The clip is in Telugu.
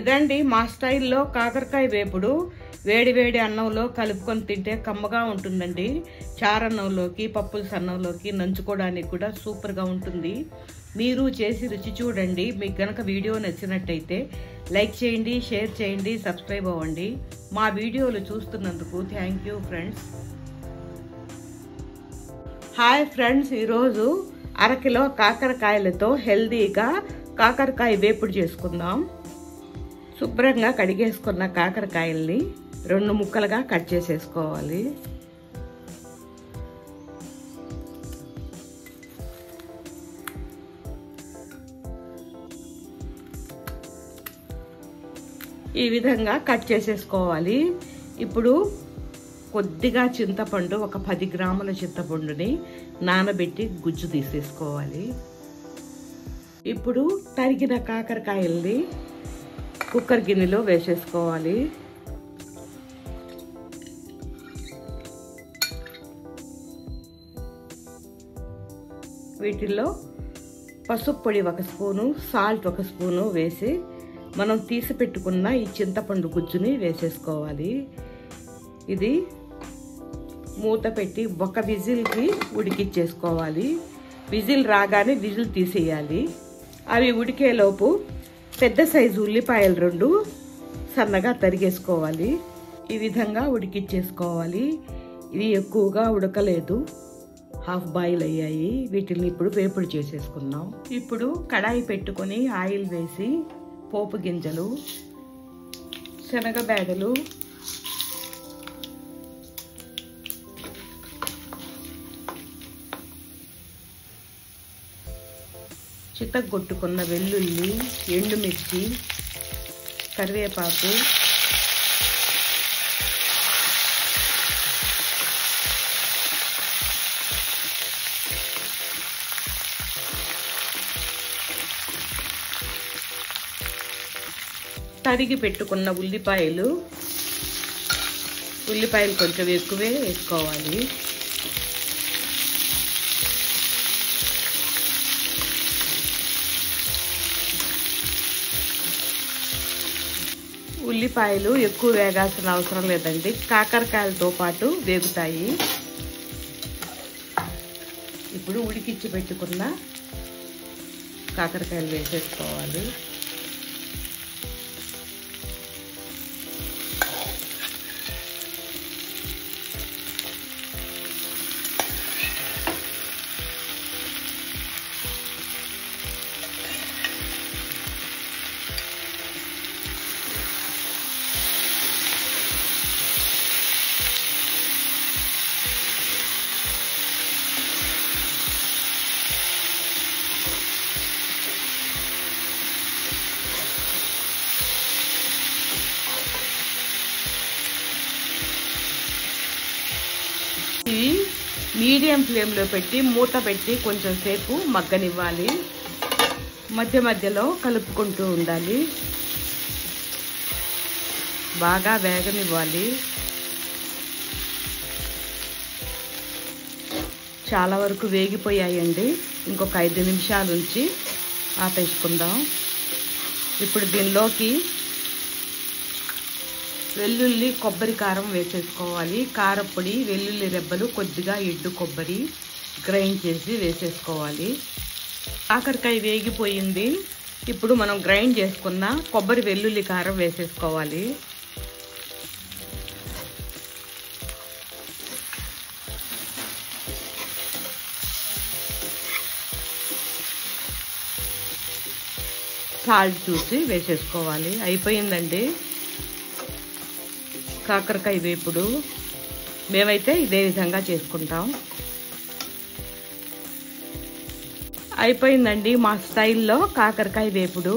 ఇదండి మా స్టైల్లో కాకరకాయ వేపుడు. వేడి వేడి అన్నంలో కలుపుకొని తింటే కమ్మగా ఉంటుందండి. చారన్నంలోకి, పప్పుల సన్నంలోకి నంచుకోవడానికి కూడా సూపర్గా ఉంటుంది. మీరు చేసి రుచి చూడండి. మీకు కనుక వీడియో నచ్చినట్టయితే లైక్ చేయండి, షేర్ చేయండి, సబ్స్క్రైబ్ అవ్వండి. మా వీడియోలు చూస్తున్నందుకు thank you friends. Hi friends, ఈరోజు అరకిలో కాకరకాయలతో హెల్దీగా కాకరకాయ వేపుడు చేసుకుందాం. శుభ్రంగా కడిగేసుకున్న కాకరకాయల్ని 2 ముక్కలుగా కట్ చేసేసుకోవాలి. ఈ విధంగా కట్ చేసేసుకోవాలి. ఇప్పుడు కొద్దిగా చింతపండు, ఒక 10 గ్రాముల చింతపండుని నానబెట్టి గుజ్జు తీసేసుకోవాలి. ఇప్పుడు తరిగిన కాకరకాయల్ని కుక్కర్ గిన్నెలో వేసేసుకోవాలి. వీటిల్లో పసుపు పొడి 1 స్పూను, సాల్ట్ 1 స్పూను వేసి మనం తీసి పెట్టుకున్న ఈ చింతపండు గుజ్జుని వేసేసుకోవాలి. ఇది మూత పెట్టి 1 విజిల్కి ఉడికిచ్చేసుకోవాలి. విజిల్ రాగానే విజిల్ తీసేయాలి. అవి ఉడికేలోపు పెద్ద సైజు ఉల్లిపాయలు 2 సన్నగా తరిగేసుకోవాలి. ఈ విధంగా ఉడికిచ్చేసుకోవాలి. ఇవి ఎక్కువగా ఉడకలేదు, హాఫ్ బాయిల్ అయ్యాయి. వీటిని ఇప్పుడు వేపుడు చేసేసుకుందాం. ఇప్పుడు కడాయి పెట్టుకొని ఆయిల్ వేసి పోపు గింజలు, శనగబేడలు, చితగొట్టుకున్న వెల్లుల్లి, ఎండుమిర్చి, కరివేపాకు, తరిగి పెట్టుకున్న ఉల్లిపాయలు కొంచెం ఎక్కువే వేసుకోవాలి. ఉల్లిపాయలు ఎక్కువ వేగాల్సిన అవసరం లేదండి, కాకరకాయలతో పాటు వేగుతాయి. ఇప్పుడు ఉడికిచ్చి పెట్టుకున్న కాకరకాయలు వేసేసుకోవాలి. ఇవి మీడియం ఫ్లేమ్లో పెట్టి మూత పెట్టి కొంచెం సేపు మగ్గనివ్వాలి. మధ్య మధ్యలో కలుపుకుంటూ ఉండాలి. బాగా వేగనివ్వాలి. చాలా వరకు వేగిపోయాయండి. ఇంకొక 5 నిమిషాల నుంచి ఆపేసుకుందాం. ఇప్పుడు దీనిలోకి వెల్లుల్లి, కొబ్బరి కారం వేసేసుకోవాలి. కారపొడి, వెల్లుల్లి రెబ్బలు, కొద్దిగా ఎండు కొబ్బరి గ్రైండ్ చేసి వేసేసుకోవాలి. కాకరకాయ వేగిపోయింది. ఇప్పుడు మనం గ్రైండ్ చేసుకున్న కొబ్బరి, వెల్లుల్లి కారం వేసేసుకోవాలి. సాల్ట్ చూసి వేసేసుకోవాలి. అయిపోయిందండి కాకరకాయ వేపుడు. మేమైతే ఇదే విధంగా చేసుకుంటాం. అయిపోయిందండి మా స్టైల్లో కాకరకాయ వేపుడు.